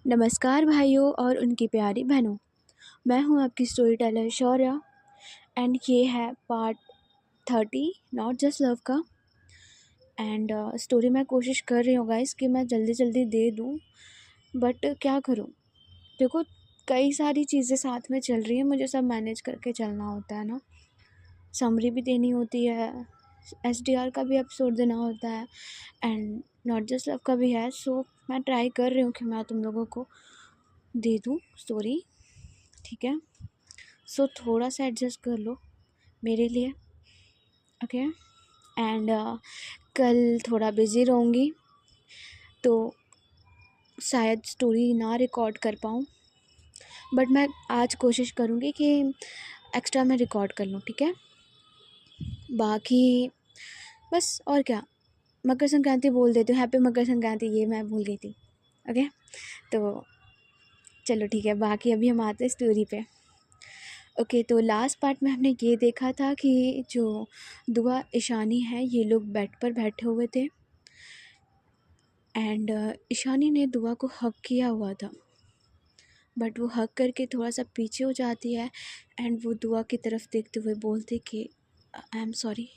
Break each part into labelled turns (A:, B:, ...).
A: नमस्कार भाइयों और उनकी प्यारी बहनों। मैं हूं आपकी स्टोरी टेलर शौर्या एंड ये है पार्ट 30 नॉट जस्ट लव का। एंड स्टोरी मैं कोशिश कर रही हूँ गाइस कि मैं जल्दी जल्दी दे दूँ, बट क्या करूँ। देखो, कई सारी चीज़ें साथ में चल रही हैं, मुझे सब मैनेज करके चलना होता है ना। समरी भी देनी होती है, SDR का भी एपिसोड देना होता है एंड नॉट जस्ट लव का भी है। सो मैं ट्राई कर रही हूँ कि मैं तुम लोगों को दे दूँ स्टोरी, ठीक है। सो थोड़ा सा एडजस्ट कर लो मेरे लिए, ओके। एंड कल थोड़ा बिज़ी रहूँगी तो शायद स्टोरी ना रिकॉर्ड कर पाऊँ, बट मैं आज कोशिश करूँगी कि एक्स्ट्रा मैं रिकॉर्ड कर लूँ, ठीक है। बाकी बस, और क्या, मकर संक्रांति बोल देती हूँ, हैप्पी मकर संक्रांति, ये मैं भूल गई थी, ओके। तो चलो ठीक है, बाकी अभी हम आते हैं स्टोरी पे। ओके, तो लास्ट पार्ट में हमने ये देखा था कि जो दुआ ईशानी है, ये लोग बेड पर बैठे हुए थे एंड ईशानी ने दुआ को हग किया हुआ था, बट वो हग करके थोड़ा सा पीछे हो जाती है एंड वो दुआ की तरफ देखते हुए बोलते कि आई एम सॉरी।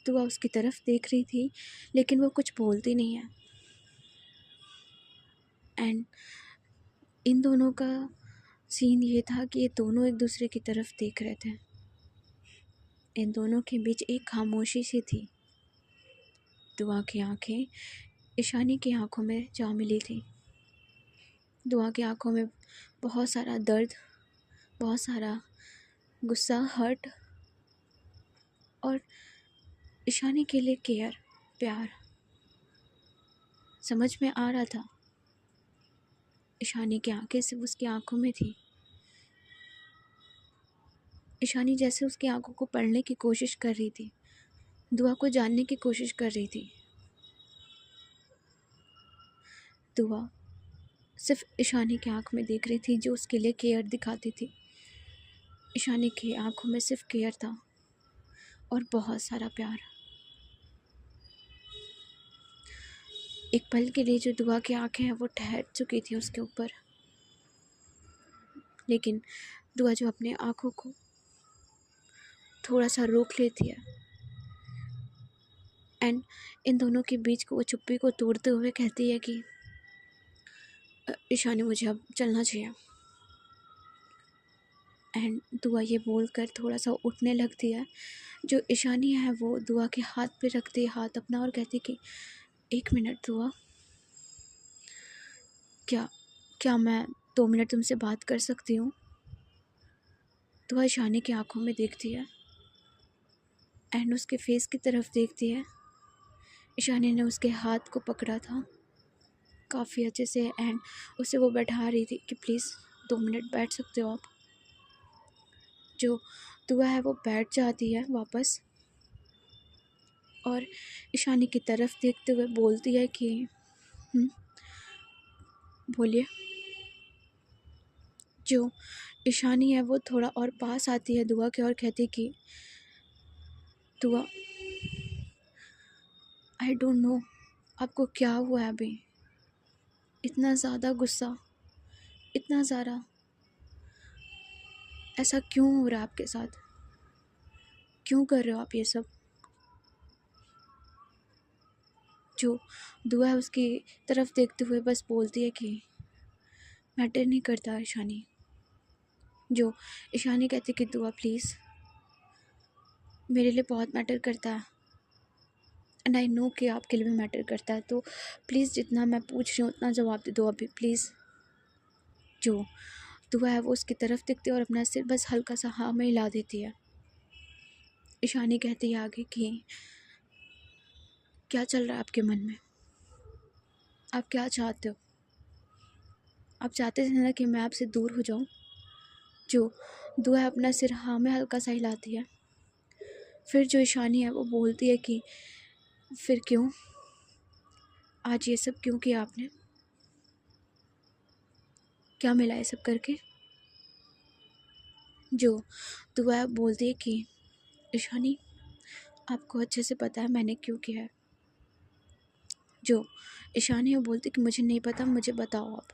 A: दुआ उसकी तरफ देख रही थी लेकिन वो कुछ बोलती नहीं है। एंड इन दोनों का सीन ये था कि ये दोनों एक दूसरे की तरफ देख रहे थे। इन दोनों के बीच एक खामोशी सी थी। दुआ की आंखें ईशानी की आंखों में जा मिली थी। दुआ की आंखों में बहुत सारा दर्द, बहुत सारा गुस्सा, हर्ट और ईशानी के लिए केयर, प्यार समझ में आ रहा था। ईशानी की आंखें सिर्फ उसकी आंखों में थी। ईशानी जैसे उसकी आंखों को पढ़ने की कोशिश कर रही थी, दुआ को जानने की कोशिश कर रही थी। दुआ सिर्फ ईशानी की आंख में देख रही थी जो उसके लिए केयर दिखाती थी। ईशानी की आंखों में सिर्फ केयर था और बहुत सारा प्यार। एक पल के लिए जो दुआ की आंखें हैं वो ठहर चुकी थी उसके ऊपर, लेकिन दुआ जो अपने आंखों को थोड़ा सा रोक लेती है एंड इन दोनों के बीच को वो चुप्पी को तोड़ते हुए कहती है कि ईशानी, मुझे अब चलना चाहिए। एंड दुआ ये बोलकर थोड़ा सा उठने लगती है। जो ईशानी है वो दुआ के हाथ पे रखती है हाथ अपना और कहती कि 1 मिनट दुआ, क्या क्या मैं 2 मिनट तुमसे बात कर सकती हूँ। दुआ ईशानी की आंखों में देखती है एंड उसके फेस की तरफ देखती है। ईशानी ने उसके हाथ को पकड़ा था काफ़ी अच्छे से एंड उसे वो बैठा रही थी कि प्लीज़ 2 मिनट बैठ सकते हो आप। जो दुआ है वो बैठ जाती है वापस और ईशानी की तरफ देखते हुए बोलती है कि बोलिए। जो ईशानी है वो थोड़ा और पास आती है दुआ के और कहती कि दुआ, आई डोंट नो आपको क्या हुआ है अभी, इतना ज़्यादा गुस्सा, इतना ज़्यादा, ऐसा क्यों हो रहा है आपके साथ, क्यों कर रहे हो आप ये सब। जो दुआ है उसकी तरफ देखते हुए बस बोलती है कि मैटर नहीं करता ईशानी। जो ईशानी कहती कि दुआ प्लीज़, मेरे लिए बहुत मैटर करता है एंड आई नो कि आपके लिए भी मैटर करता है, तो प्लीज़ जितना मैं पूछ रही हूँ उतना जवाब दे दो अभी प्लीज़। जो दुआ है वो उसकी तरफ देखती है और अपना सिर बस हल्का सा हाँ में हिला देती है। ईशानी कहती है आगे कि क्या चल रहा है आपके मन में, आप क्या चाहते हो, आप चाहते थे ना कि मैं आपसे दूर हो जाऊँ। जो दुआ अपना सिर हाँ में हल्का सा हिलाती है। फिर जो ईशानी है वो बोलती है कि फिर क्यों, आज ये सब क्यों किया आपने, क्या मिला ये सब करके। जो दुआ बोलती है कि ईशानी, आपको अच्छे से पता है मैंने क्यों किया है। जो ईशानी वो बोलती कि मुझे नहीं पता, मुझे बताओ आप,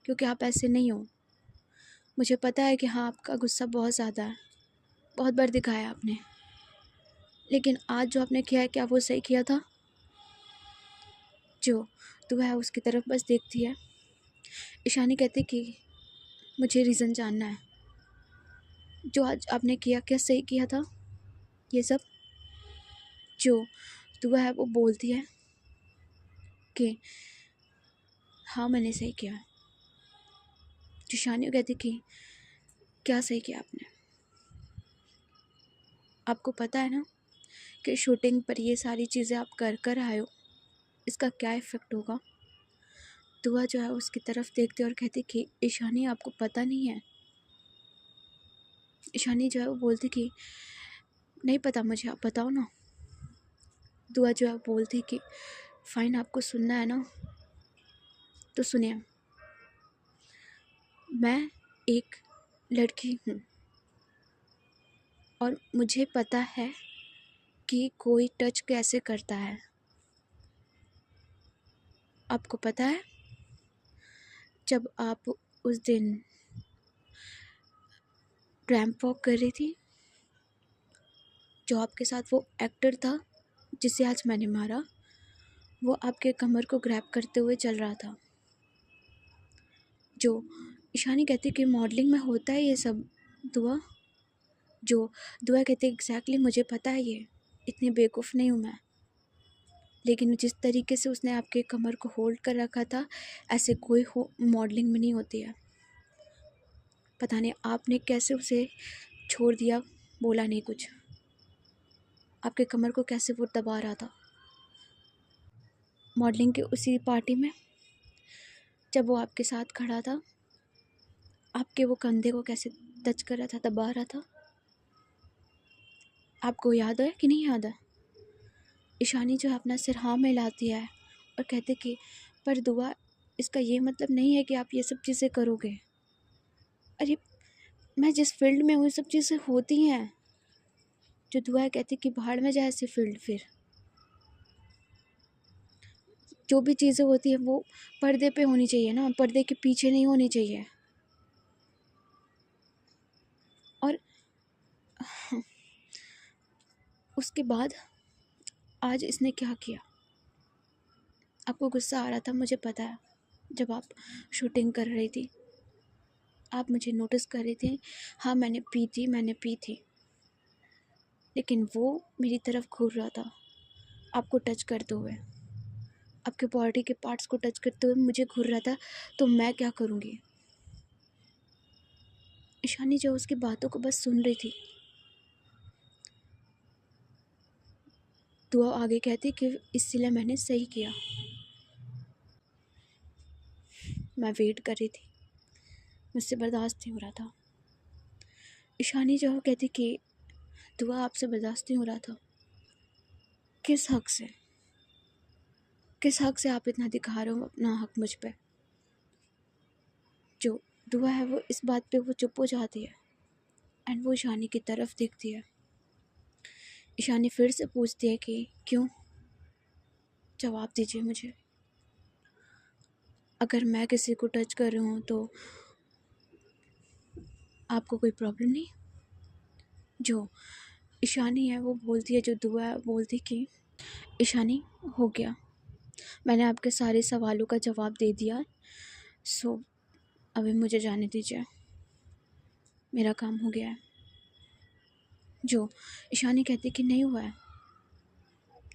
A: क्योंकि आप ऐसे नहीं हो। मुझे पता है कि हाँ आपका गुस्सा बहुत ज़्यादा है, बहुत बार दिखाया आपने, लेकिन आज जो आपने किया है क्या वो सही किया था? जो तो वह उसकी तरफ बस देखती है। ईशानी कहती कि मुझे रीज़न जानना है, जो आज आपने किया क्या सही किया था ये सब? जो तो वह वो बोलती है कि हाँ मैंने सही किया है। जो ईशानी कहती कि क्या सही किया आपने? आपको पता है ना कि शूटिंग पर ये सारी चीज़ें आप कर कर आए हो, इसका क्या इफ़ेक्ट होगा? दुआ जो है उसकी तरफ देखती और कहती कि ईशानी आपको पता नहीं है। ईशानी जो है वो बोलती कि नहीं पता मुझे, आप बताओ ना। दुआ जो है बोलती कि फ़ाइन, आपको सुनना है ना तो सुनिए। मैं एक लड़की हूँ और मुझे पता है कि कोई टच कैसे करता है। आपको पता है जब आप उस दिन रैंप वॉक कर रही थी, जो आपके साथ वो एक्टर था जिसे आज मैंने मारा, वो आपके कमर को ग्रैब करते हुए चल रहा था। जो ईशानी कहती कि मॉडलिंग में होता है ये सब दुआ। जो दुआ कहती एग्जैक्टली मुझे पता है, ये इतनी बेवकूफ़ नहीं हूँ मैं, लेकिन जिस तरीके से उसने आपके कमर को होल्ड कर रखा था ऐसे कोई मॉडलिंग में नहीं होती है। पता नहीं आपने कैसे उसे छोड़ दिया, बोला नहीं कुछ, आपके कमर को कैसे वो दबा रहा था। मॉडलिंग के उसी पार्टी में जब वो आपके साथ खड़ा था, आपके वो कंधे को कैसे टच कर रहा था, दबा रहा था। आपको याद है कि नहीं याद है? ईशानी जो है अपना सिर हाँ में हिलाती है और कहते कि पर दुआ, इसका ये मतलब नहीं है कि आप ये सब चीज़ें करोगे। अरे मैं जिस फील्ड में हूँ ये सब चीज़ें होती हैं। जो दुआ कहती कि भाड़ में जाए ऐसे फील्ड, फिर जो भी चीज़ें होती हैं वो पर्दे पे होनी चाहिए ना, पर्दे के पीछे नहीं होनी चाहिए। और उसके बाद आज इसने क्या किया? आपको गुस्सा आ रहा था, मुझे पता है। जब आप शूटिंग कर रही थी आप मुझे नोटिस कर रही थी। हाँ मैंने पी थी, लेकिन वो मेरी तरफ घूर रहा था आपको टच करते हुए, आपके बॉडी के पार्ट्स को टच करते हुए मुझे घूर रहा था। तो मैं क्या करूँगी? ईशानी जो उसकी बातों को बस सुन रही थी। तो आगे कहती कि इसलिए मैंने सही किया, मैं वेट कर रही थी, मुझसे बर्दाश्त नहीं हो रहा था। ईशानी जो कहती कि दुआ आपसे बर्दाश्त नहीं हो रहा था, किस हक से? किस हक से आप इतना दिखा रहे हो अपना हक मुझ पे? जो दुआ है वो इस बात पे वो चुप हो जाती है एंड वो ईशानी की तरफ देखती है। ईशानी फिर से पूछती है कि क्यों? जवाब दीजिए मुझे। अगर मैं किसी को टच कर रही हूँ तो आपको कोई प्रॉब्लम नहीं? जो ईशानी है वो बोलती है, जो दुआ है बोलती कि ईशानी हो गया, मैंने आपके सारे सवालों का जवाब दे दिया, सो अभी मुझे जाने दीजिए, मेरा काम हो गया है। जो ईशानी कहती कि नहीं हुआ है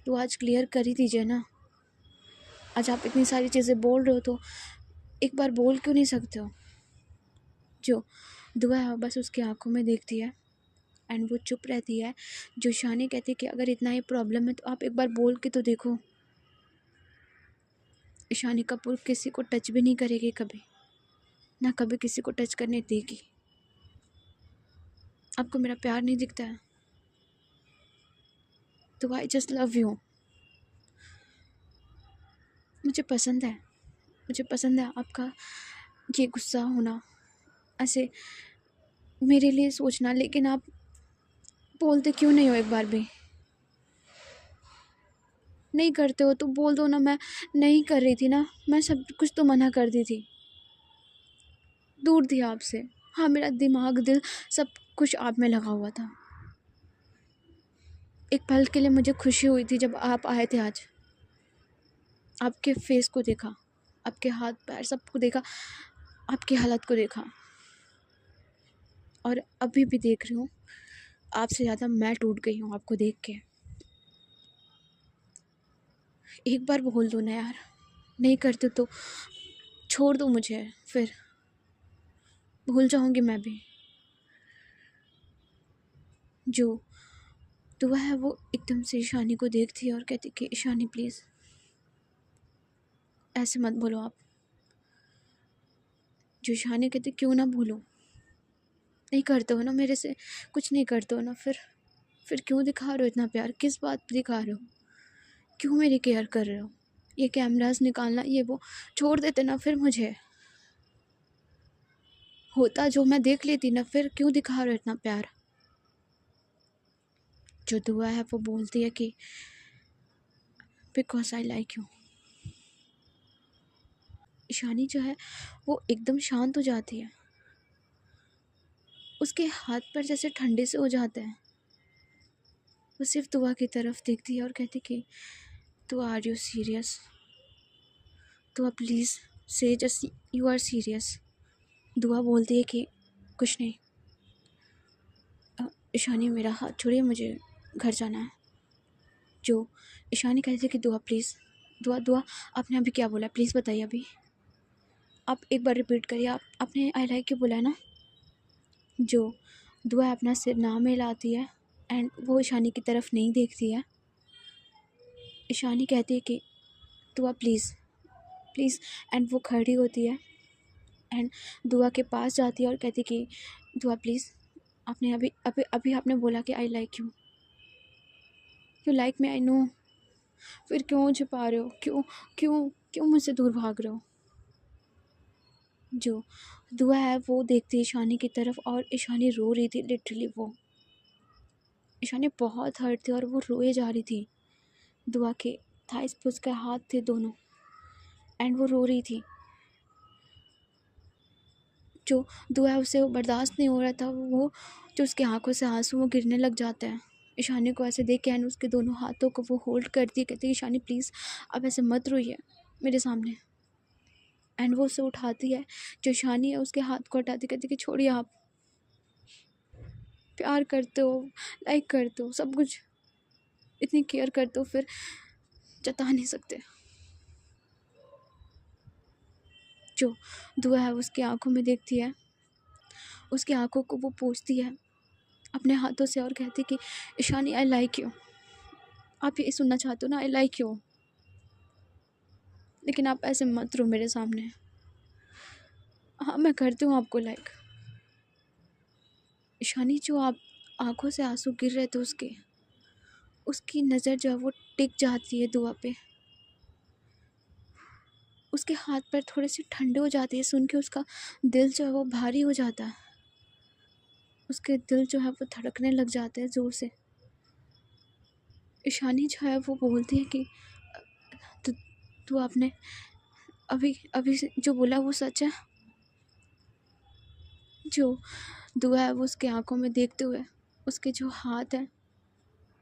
A: तो आज क्लियर कर ही दीजिए ना। आज आप इतनी सारी चीज़ें बोल रहे हो तो एक बार बोल क्यों नहीं सकते हो? जो दुआ है बस उसकी आंखों में देखती है एंड वो चुप रहती है। जो ईशानी कहती है कि अगर इतना ही प्रॉब्लम है तो आप एक बार बोल के तो देखो। ईशानी कपूर किसी को टच भी नहीं करेगी कभी, ना कभी किसी को टच करने देगी। आपको मेरा प्यार नहीं दिखता है? तो आई जस्ट लव यू। मुझे पसंद है आपका ये गुस्सा होना, ऐसे मेरे लिए सोचना, लेकिन आप बोलते क्यों नहीं हो एक बार भी? नहीं करते हो तो बोल दो ना, मैं नहीं कर रही थी ना, मैं सब कुछ तो मना कर दी थी, दूर थी आपसे। हाँ, मेरा दिमाग, दिल, सब कुछ आप में लगा हुआ था। एक पल के लिए मुझे खुशी हुई थी जब आप आए थे आज, आपके फेस को देखा, आपके हाथ पैर सबको देखा, आपकी हालत को देखा, और अभी भी देख रही हूँ, आपसे ज़्यादा मैं टूट गई हूँ आपको देख के। एक बार बोल दो ना यार, नहीं करते तो छोड़ दो मुझे, फिर भूल जाऊँगी मैं भी। जो दुआ है वो एकदम से ईशानी को देखती है और कहती कि ईशानी प्लीज़ ऐसे मत बोलो आप। जो ईशानी कहती क्यों ना भूलो, नहीं करते हो ना मेरे से, कुछ नहीं करते हो ना, फिर क्यों दिखा रहे हो इतना प्यार, किस बात पे दिखा रहे हो, क्यों मेरी केयर कर रहे हो, ये कैमरास निकालना ये वो छोड़ देते ना, फिर मुझे होता जो मैं देख लेती ना, फिर क्यों दिखा रहे हो इतना प्यार। जो दुआ है वो बोलती है कि because I like you. Ishani जो है वो एकदम शांत हो जाती है, उसके हाथ पर जैसे ठंडे से हो जाते हैं। वो सिर्फ दुआ की तरफ देखती है और कहती कि तो आर यू सीरियस, दुआ प्लीज़ से जस्ट यू आर सीरियस। दुआ बोलती है कि कुछ नहीं। ईशानी मेरा हाथ छोड़िए, मुझे घर जाना है। जो ईशानी कहती है कि दुआ प्लीज़, दुआ दुआ आपने अभी क्या बोला, प्लीज़ बताइए अभी, आप एक बार रिपीट करिए, आपने आई लाइक यू बोला है ना। जो दुआ अपना सिर ना में लाती है एंड वो ईशानी की तरफ नहीं देखती है। ईशानी कहती है कि दुआ प्लीज़ प्लीज़, एंड वो खड़ी होती है एंड दुआ के पास जाती है और कहती कि दुआ प्लीज़, आपने अभी अभी अभी आपने बोला कि I like you, you like me I know, फिर क्यों छुपा रहे हो, क्यों क्यों क्यों मुझसे दूर भाग रहे हो। जो दुआ है वो देखती है ईशानी की तरफ और ईशानी रो रही थी लिटरली। वो ईशानी बहुत हर्ट थी और वो रोए जा रही थी। दुआ के थाइस पे उसके हाथ थे दोनों एंड वो रो रही थी। जो दुआ उसे बर्दाश्त नहीं हो रहा था, वो जो उसकी आंखों से आंसू वो गिरने लग जाते हैं। ईशानी को ऐसे देख के एंड उसके दोनों हाथों को वो होल्ड करती है, कहती है ईशानी प्लीज़ अब ऐसे मत रोइए मेरे सामने। एंड वो उसे उठाती है, जो ईशानी है उसके हाथ को हटाती, कहती कि छोड़िए आप, प्यार करते हो, लाइक करते हो, सब कुछ इतनी केयर करते हो, फिर जता नहीं सकते। जो दुआ है उसकी आंखों में देखती है, उसकी आंखों को वो पोंछती है अपने हाथों से और कहती कि ईशानी आई लाइक यू, आप ये सुनना चाहते हो ना, आई लाइक यू, लेकिन आप ऐसे मत रो मेरे सामने। हाँ मैं करती हूँ आपको लाइक। ईशानी जो आप आंखों से आंसू गिर रहे थे उसके, उसकी नज़र जो है वो टिक जाती है दुआ पे, उसके हाथ पैर थोड़े से ठंडे हो जाते हैं, सुन के उसका दिल जो है वो भारी हो जाता है, उसके दिल जो है वो धड़कने लग जाते हैं ज़ोर से। ईशानी जो है वो बोलती है कि तो तू आपने अभी अभी जो बोला वो सच है। जो दुआ है वो उसके आंखों में देखते हुए, उसके जो हाथ हैं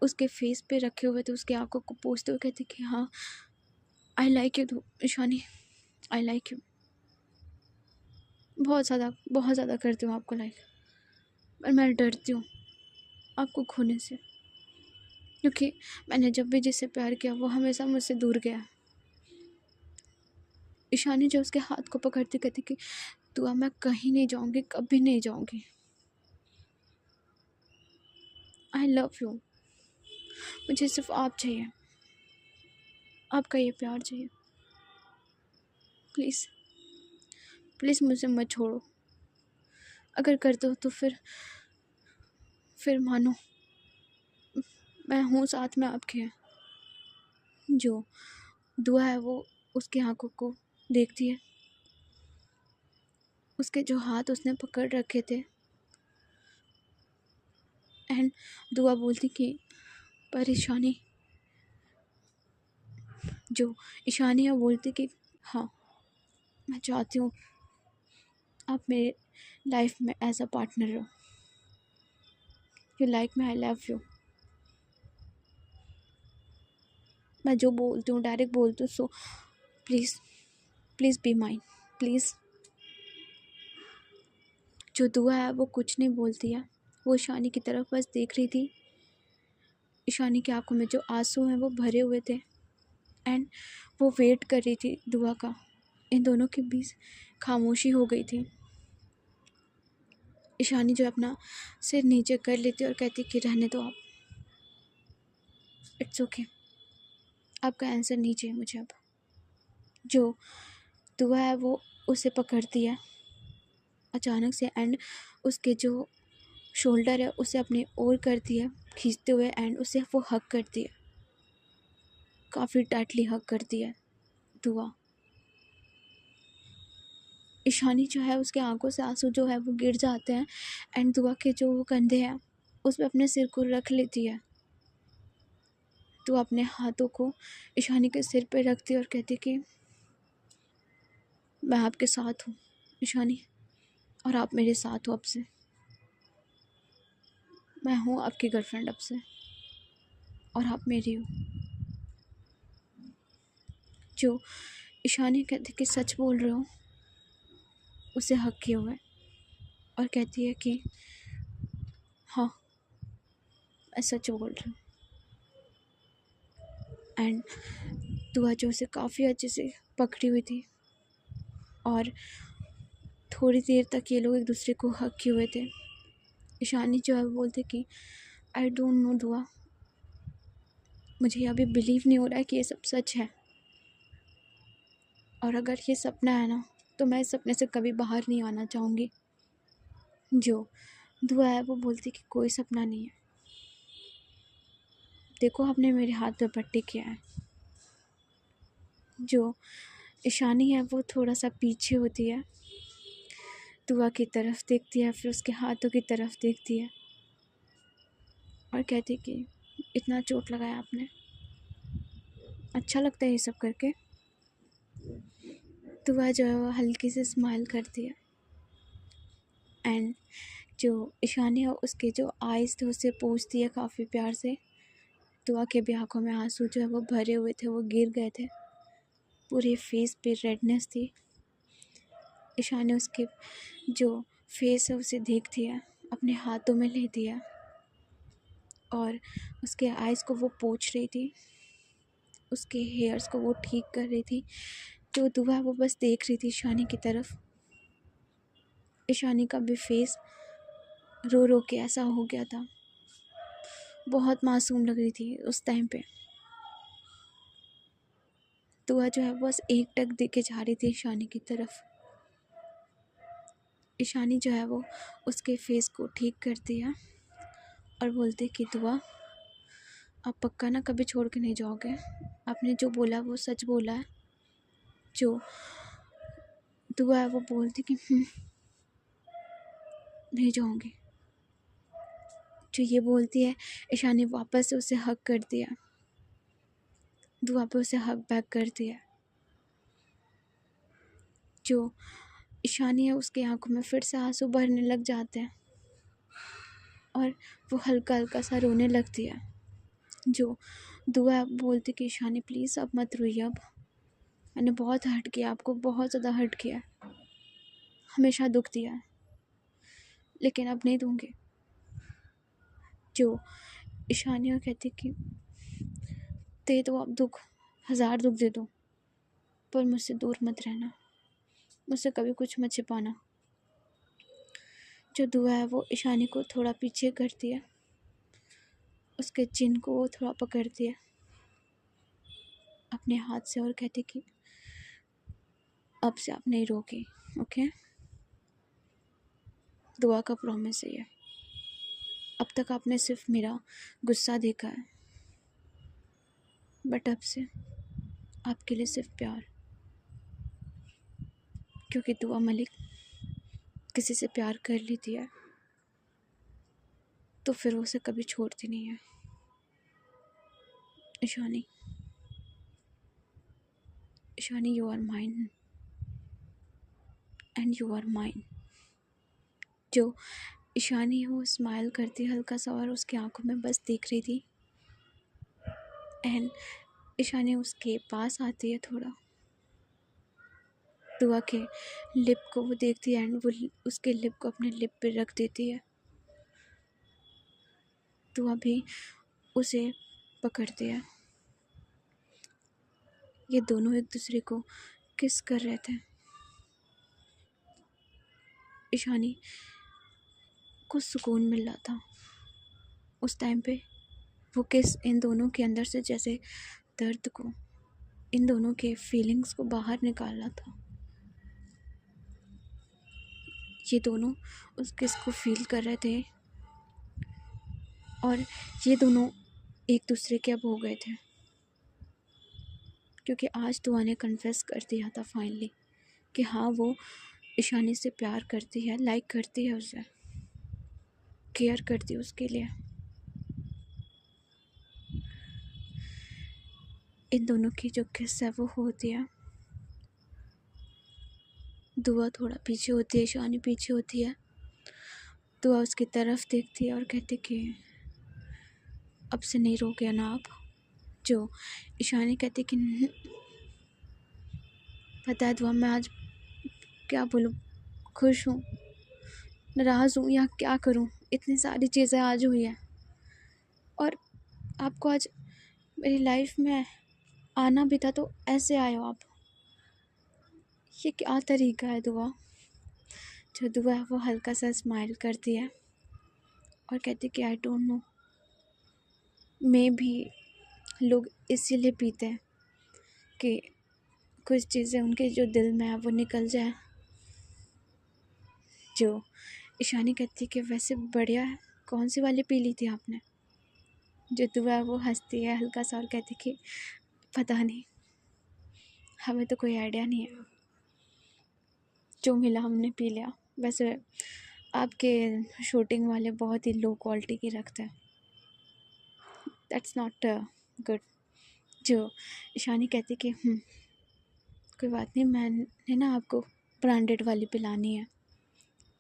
A: उसके फेस पे रखे हुए थे, उसकी आंखों को पोंछते हुए कहती कि हाँ I like you Ishani, I like you, बहुत ज़्यादा करती हूँ आपको लाइक, पर मैं डरती हूँ आपको खोने से, क्योंकि मैंने जब भी जिससे प्यार किया वो हमेशा मुझसे दूर गया। ईशानी जो उसके हाथ को पकड़ती कहती कि दुआ मैं कहीं नहीं जाऊँगी, कभी नहीं जाऊँगी, आई लव यू, मुझे सिर्फ आप चाहिए, आपका ये प्यार चाहिए, प्लीज़ प्लीज़ मुझसे मत छोड़ो, अगर कर दो तो फिर मानो मैं हूँ साथ में आपके। जो दुआ है वो उसकी आंखों को देखती है, उसके जो हाथ उसने पकड़ रखे थे एंड दुआ बोलती कि परेशानी जो ईशानी है बोलती कि हाँ, मैं चाहती हूँ आप मेरे लाइफ में एज अ पार्टनर रहो, you like me, I love you. मैं जो बोलती हूँ डायरेक्ट बोलती हूँ, so please please be mine, please. जो दुआ है वो कुछ नहीं बोलती है, वो ईशानी की तरफ बस देख रही थी। ईशानी की आंखों में जो आंसू हैं वो भरे हुए थे एंड वो वेट कर रही थी दुआ का। इन दोनों के बीच खामोशी हो गई थी। ईशानी जो अपना सिर नीचे कर लेती और कहती कि रहने दो आप, इट्स ओके, आपका आंसर नहीं चाहिए मुझे अब। जो दुआ है वो उसे पकड़ती है अचानक से एंड उसके जो शोल्डर है उसे अपनी ओर करती है खींचते हुए एंड उसे वो हक करती है, काफ़ी टाइटली हक करती है दुआ। ईशानी जो है उसके आंखों से आंसू जो है वो गिर जाते हैं एंड दुआ के जो वो कंधे हैं उस पर अपने सिर को रख लेती है। तो अपने हाथों को ईशानी के सिर पे रखती है और कहती कि मैं आपके साथ हूँ ईशानी, और आप मेरे साथ हो अब से, मैं हूँ आपकी गर्लफ्रेंड अब से और आप मेरी हो। जो ईशानी कहती कि सच बोल रहे हो, उसे हक किए हुए, और कहती है कि हाँ मैं सच बोल रही हूँ। एंड दुआ जो उसे काफ़ी अच्छे से पकड़ी हुई थी और थोड़ी देर तक ये लोग एक दूसरे को हक किए हुए थे। ईशानी जो है वो बोलते कि आई डोंट नो दुआ, मुझे अभी बिलीव नहीं हो रहा है कि ये सब सच है, और अगर ये सपना है ना तो मैं इस सपने से कभी बाहर नहीं आना चाहूँगी। जो दुआ है वो बोलती कि कोई सपना नहीं है, देखो आपने मेरे हाथ पे पट्टी किया है। जो ईशानी है वो थोड़ा सा पीछे होती है, दुआ की तरफ देखती है, फिर उसके हाथों की तरफ देखती है और कहती कि इतना चोट लगाया आपने, अच्छा लगता है ये सब करके। दुआ जो है वो हल्की से स्माइल करती है एंड जो ईशानी है उसके जो आइज़ थे उससे पूछती है काफ़ी प्यार से। दुआ के भी आँखों में आंसू जो है वो भरे हुए थे, वो गिर गए थे, पूरे फेस पे रेडनेस थी। ईशानी उसके जो फेस है उसे देखती है, अपने हाथों में लेती है और उसके आइज़ को वो पोंछ रही थी, उसके हेयर्स को वो ठीक कर रही थी। जो दुआ वो बस देख रही थी ईशानी की तरफ। ईशानी का भी फेस रो रो के ऐसा हो गया था, बहुत मासूम लग रही थी उस टाइम पे। दुआ जो है बस एक टक दे के जा रही थी ईशानी की तरफ। ईशानी जो है वो उसके फेस को ठीक करती है और बोलती कि दुआ आप पक्का ना कभी छोड़ के नहीं जाओगे, आपने जो बोला वो सच बोला है। जो दुआ है वो बोलती कि नहीं जाऊँगी। जो ये बोलती है ईशानी वापस से उसे हक करती है, दुआ पे उसे हक बैक करती है। जो ईशानी है उसकी आंखों में फिर से आंसू भरने लग जाते हैं और वो हल्का हल्का सा रोने लगती है। जो दुआ बोलती कि ईशानी प्लीज़ अब मत रोइए, अब मैंने बहुत हर्ट किया, आपको बहुत ज़्यादा हर्ट किया है, हमेशा दुख दिया है, लेकिन अब नहीं दूँगी। जो ईशानी कहती कि दे दो अब दुख, 1000 दुख दे दो, पर मुझसे दूर मत रहना, मुझसे कभी कुछ मत छिपाना। जो दुआ है वो ईशानी को थोड़ा पीछे करती है, उसके चिन को वो थोड़ा पकड़ती है अपने हाथ से और कहती कि अब से आप नहीं रोगी, ओके। दुआ का प्रॉमिस है ये, अब तक आपने सिर्फ मेरा गुस्सा देखा है, बट अब से आपके लिए सिर्फ प्यार, क्योंकि दुआ मलिक किसी से प्यार कर लेती है तो फिर उसे कभी छोड़ती नहीं है। Ishani Ishani, you are mine and you are mine. जो ईशानी वो स्माइल करती है हल्का सा और उसकी आंखों में बस दिख रही थी। एंड ईशानी उसके पास आती है थोड़ा, दुआ के लिप को वो देखती है एंड वो उसके लिप को अपने लिप पे रख देती है। दुआ भी उसे पकड़ती है। ये दोनों एक दूसरे को किस कर रहे थे। ईशानी को सुकून मिल रहा था उस टाइम पे। वो किस इन दोनों के अंदर से जैसे दर्द को, इन दोनों के फीलिंग्स को बाहर निकाल रहा था। ये दोनों उस किस को फील कर रहे थे और ये दोनों एक दूसरे के अब हो गए थे, क्योंकि आज दुआ ने कन्फेस कर दिया था फाइनली कि हाँ वो ईशानी से प्यार करती है, लाइक करती है, उसे केयर करती है उसके लिए। इन दोनों की जो किस है वो होती है। दुआ थोड़ा पीछे होती है, ईशानी पीछे होती है। दुआ उसकी तरफ देखती है और कहती कि अब से नहीं रोके ना आप। जो ईशानी कहती कि "नहीं, पता है दुआ, मैं आज क्या बोलूँ, खुश हूँ, नाराज़ हूँ या क्या करूँ, इतनी सारी चीज़ें आज हुई हैं और आपको आज मेरी लाइफ में आना भी था तो ऐसे आए हो आप। ये क्या तरीका है दुआ"। जो दुआ है वो हल्का सा स्माइल करती है और कहती कि आई डोंट नो, मे भी लोग इसीलिए पीते हैं कि कुछ चीज़ें उनके जो दिल में है वो निकल जाए। जो ईशानी कहती कि वैसे बढ़िया है, कौन सी वाली पी ली थी आपने। जो दुआ है वो हंसती है हल्का सा और कहती कि पता नहीं, हमें तो कोई आइडिया नहीं है, जो मिला हमने पी लिया। वैसे आपके शूटिंग वाले बहुत ही लो क्वालिटी की रखते हैं, दैट्स नॉट गुड। जो ईशानी कहती कि कोई बात नहीं, मैंने ना आपको ब्रांडेड वाली पिलानी है।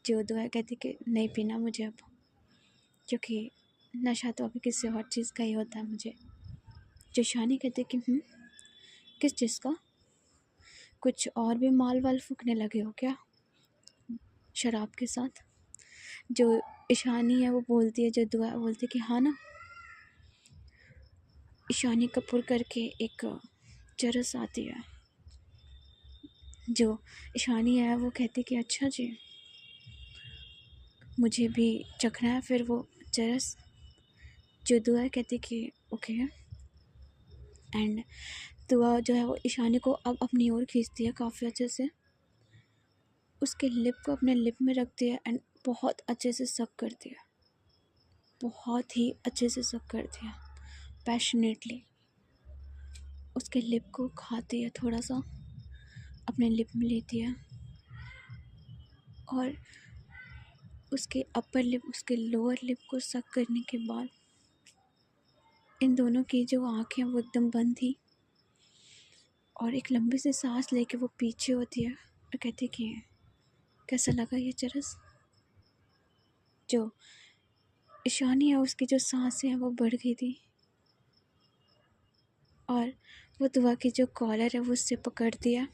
A: जो दुआ कहती कि नहीं पीना मुझे अब, क्योंकि नशा तो अभी किसी और चीज़ का ही होता है मुझे। जो ईशानी कहती कि किस चीज़ का, कुछ और भी माल वाल फूकने लगे हो क्या शराब के साथ। जो ईशानी है वो बोलती है, जो दुआ बोलती है कि हाँ ना। ईशानी कपूर करके एक चरस आती है। जो ईशानी है वो कहती कि अच्छा जी, मुझे भी चखना है फिर वो चरस। जो दुआ कहती कि ओके। एंड दुआ जो है वो ईशानी को अब अपनी ओर खींचती है काफ़ी अच्छे से, उसके लिप को अपने लिप में रखती है एंड बहुत अच्छे से सक करती है, बहुत ही अच्छे से सक करती है, पैशनेटली उसके लिप को खाती है, थोड़ा सा अपने लिप में लेती है और उसके अपर लिप, उसके लोअर लिप को सक करने के बाद इन दोनों की जो आँखें वो एकदम बंद थी और एक लंबी सी सांस लेके वो पीछे होती है और कहती कि कैसा लगा ये चरस। जो ईशानी है उसकी जो सांसें हैं वो बढ़ गई थी और वो दुआ की जो कॉलर है वो उससे पकड़ती है,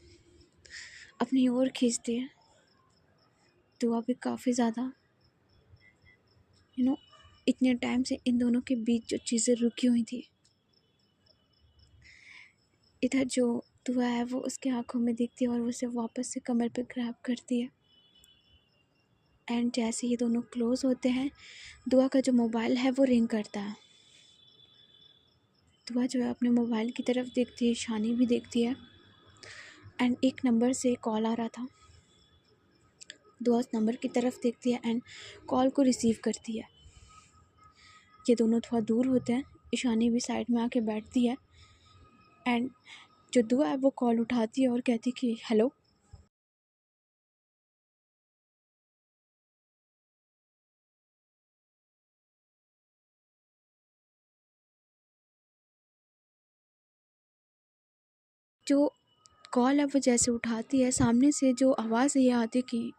A: अपनी ओर खींचती है। दुआ भी काफ़ी ज़्यादा इतने टाइम से इन दोनों के बीच जो चीज़ें रुकी हुई थी, इधर जो दुआ है वो उसके आंखों में दिखती है और उसे वापस से कमर पे ग्रैब करती है। एंड जैसे ये दोनों क्लोज होते हैं, दुआ का जो मोबाइल है वो रिंग करता है। दुआ जो है अपने मोबाइल की तरफ देखती है, ईशानी भी देखती है एंड एक नंबर से कॉल आ रहा था। दुआ उस नंबर की तरफ देखती है एंड कॉल को रिसीव करती है। ये दोनों थोड़ा दूर होते हैं, ईशानी भी साइड में आके बैठती है एंड जो दुआ है वो कॉल उठाती है और कहती कि हेलो। जो कॉल अब वो जैसे उठाती है, सामने से जो आवाज़ ये आती कि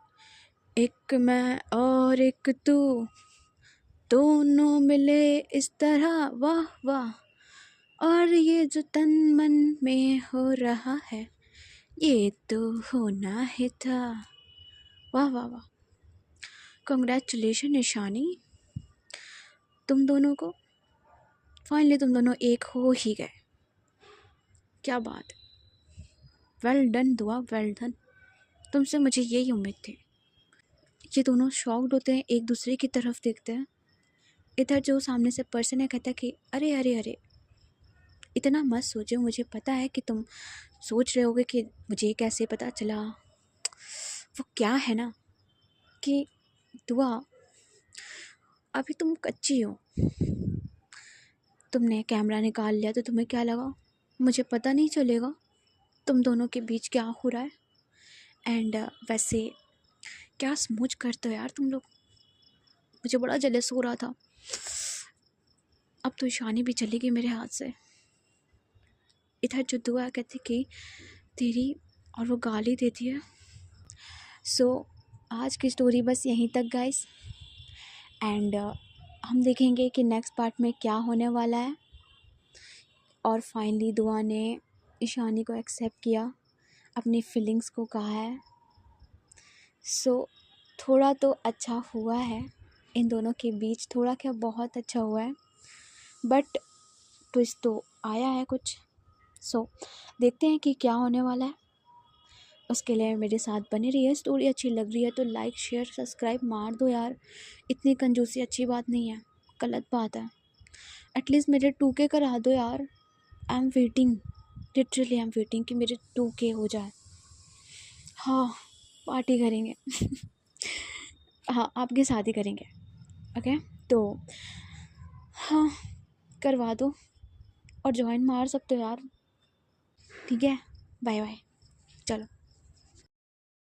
A: एक मैं और एक तू, दोनों मिले इस तरह, वाह वाह, और ये जो तन मन में हो रहा है ये तो होना ही था। वाह वाह वाह, कंग्रेचुलेशन ईशानी, तुम दोनों को फाइनली तुम दोनों एक हो ही गए। क्या बात, वेल डन दुआ, वेल डन, तुमसे मुझे यही उम्मीद थी। ये दोनों शॉक्ड होते हैं, एक दूसरे की तरफ देखते हैं। इधर जो सामने से पर्सन है कहता है कि अरे अरे अरे, इतना मत सोचो, मुझे पता है कि तुम सोच रहे होगे कि मुझे कैसे पता चला। वो क्या है ना कि दुआ, अभी तुम कच्ची हो, तुमने कैमरा निकाल लिया तो तुम्हें क्या लगा मुझे पता नहीं चलेगा तुम दोनों के बीच क्या हो रहा है। एंड वैसे क्या स्मूच करते हो यार तुम लोग, मुझे बड़ा जेलस हो रहा था। अब तो ईशानी भी चली गई मेरे हाथ से। इधर जो दुआ कहती कि तेरी, और वो गाली देती है। सो आज की स्टोरी बस यहीं तक गाइस, एंड हम देखेंगे कि नेक्स्ट पार्ट में क्या होने वाला है। और फाइनली दुआ ने ईशानी को एक्सेप्ट किया, अपनी फीलिंग्स को कहा है। सो थोड़ा तो अच्छा हुआ है इन दोनों के बीच, थोड़ा क्या बहुत अच्छा हुआ है, बट ट्विस्ट तो आया है कुछ। सो देखते हैं कि क्या होने वाला है। उसके लिए मेरे साथ बने रहिए। स्टोरी अच्छी लग रही है तो लाइक शेयर सब्सक्राइब मार दो यार, इतनी कंजूसी अच्छी बात नहीं है, गलत बात है। एटलीस्ट मेरे 2K करा दो यार, I am waiting, literally I am waiting कि मेरे 2K हो जाए। हाँ, पार्टी करेंगे हाँ, आपके साथ ही करेंगे। ओके, तो हाँ, करवा दो और ज्वाइन मार सकते हो यार। ठीक है, बाय बाय, चलो।